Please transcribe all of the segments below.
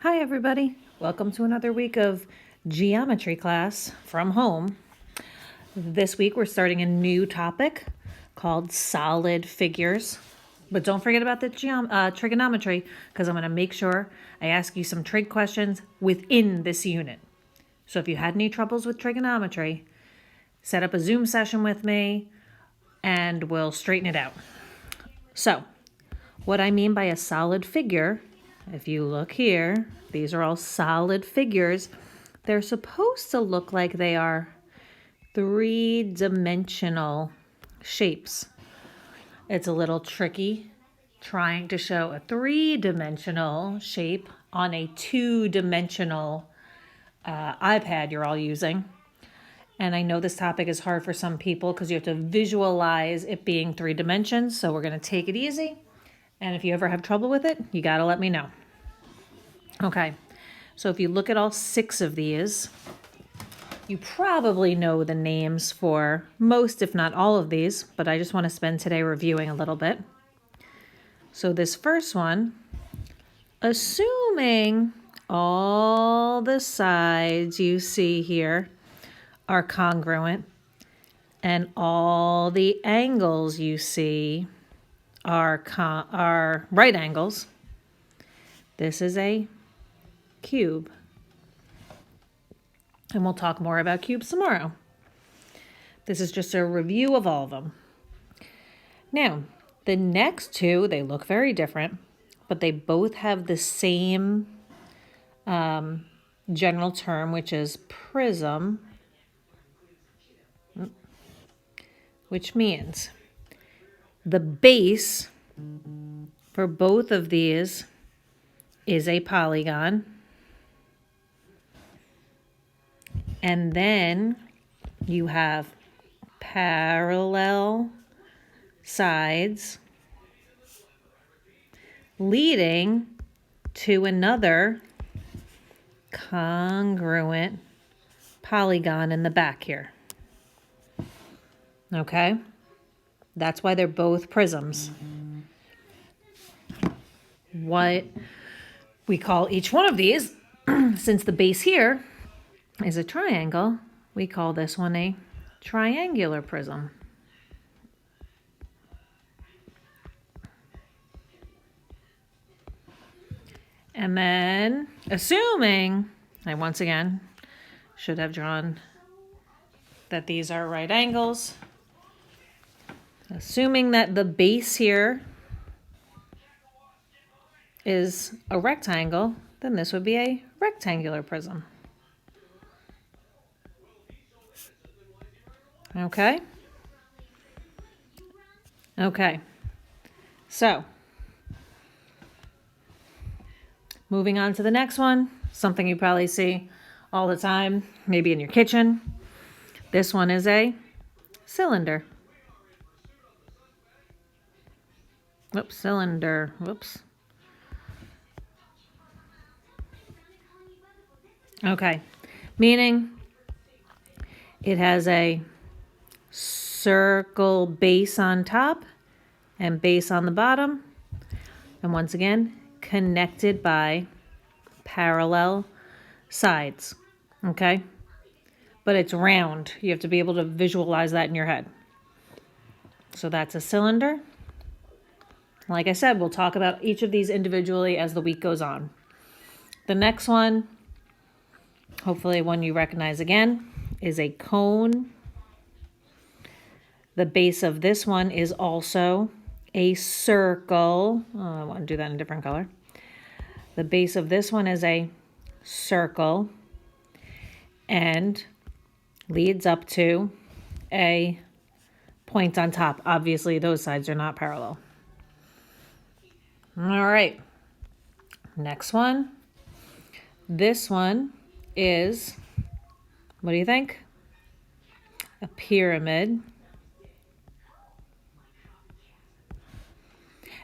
Hi everybody, welcome to another week of geometry class from home. This week we're starting a new topic called solid figures. But don't forget about the trigonometry, because I'm going to make sure I ask you some trig questions within this unit. So if you had any troubles with trigonometry, set up a Zoom session with me and we'll straighten it out. So what I mean by a solid figure, if you look here, these are all solid figures. They're supposed to look like they are three-dimensional shapes. It's a little tricky trying to show a three-dimensional shape on a two-dimensional iPad you're all using. And I know this topic is hard for some people because you have to visualize it being 3 dimensions. So we're going to take it easy. And if you ever have trouble with it, you got to let me know. Okay, so if you look at all 6 of these, you probably know the names for most, if not all of these, but I just want to spend today reviewing a little bit. So this first one, assuming all the sides you see here are congruent and all the angles you see are right angles, this is a cube. And we'll talk more about cubes tomorrow. This is just a review of all of them. Now, the next two, they look very different, but they both have the same general term, which is prism, which means the base for both of these is a polygon. And then you have parallel sides leading to another congruent polygon in the back here. Okay? That's why they're both prisms. What we call each one of these, since the base here is a triangle, we call this one a triangular prism. And then, assuming, I once again should have drawn that these are right angles, assuming that the base here is a rectangle, then this would be a rectangular prism. Okay? Okay. So, moving on to the next one, something you probably see all the time, maybe in your kitchen. This one is a cylinder. Whoops, cylinder. Whoops. Okay, meaning it has a circle base on top and base on the bottom. And once again, connected by parallel sides. Okay? But it's round. You have to be able to visualize that in your head. So that's a cylinder. Like I said, we'll talk about each of these individually as the week goes on. The next one, hopefully one you recognize again, is a cone. The base of this one is also a circle. Oh, I want to do that in a different color. The base of this one is a circle and leads up to a point on top. Obviously, those sides are not parallel. All right. Next one. This one is, what do you think? A pyramid.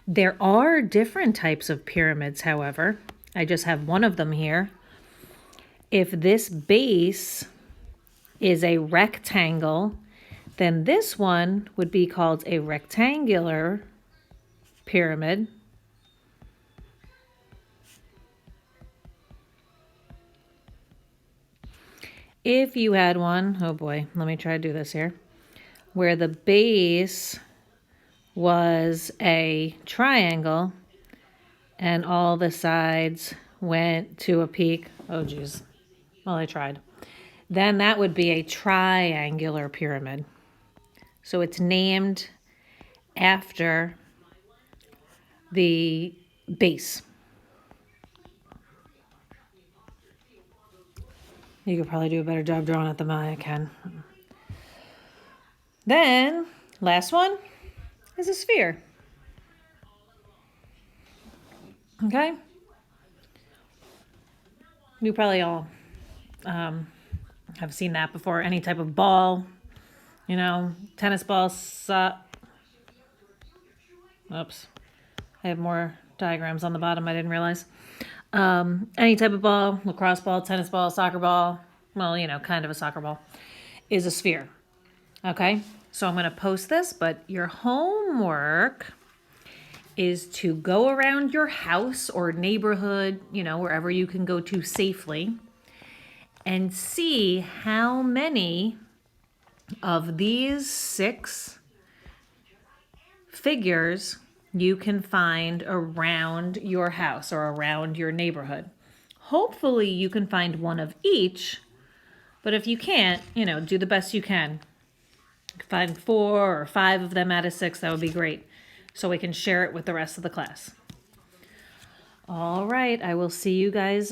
There are different types of pyramids, however. I just have one of them here. If this base is a rectangle, then this one would be called a rectangular pyramid. If you had one, oh boy, let me try to do this here, where the base was a triangle and all the sides went to a peak. Oh geez, well I tried. Then that would be a triangular pyramid. So it's named after the base. You could probably do a better job drawing it than I can. Then, last one is a sphere. Okay? You probably all have seen that before. Any type of ball, you know, tennis ball. Oops. I have more diagrams on the bottom I didn't realize. Any type of ball, lacrosse ball, tennis ball, soccer ball, well, you know, kind of a soccer ball, is a sphere. Okay? So I'm going to post this, but your homework is to go around your house or neighborhood, you know, wherever you can go to safely, and see how many of these 6 figures you can find around your house or around your neighborhood. Hopefully you can find one of each, but if you can't, you know, do the best you can. Find 4 or 5 of them out of 6, that would be great, so we can share it with the rest of the class. All right, I will see you guys,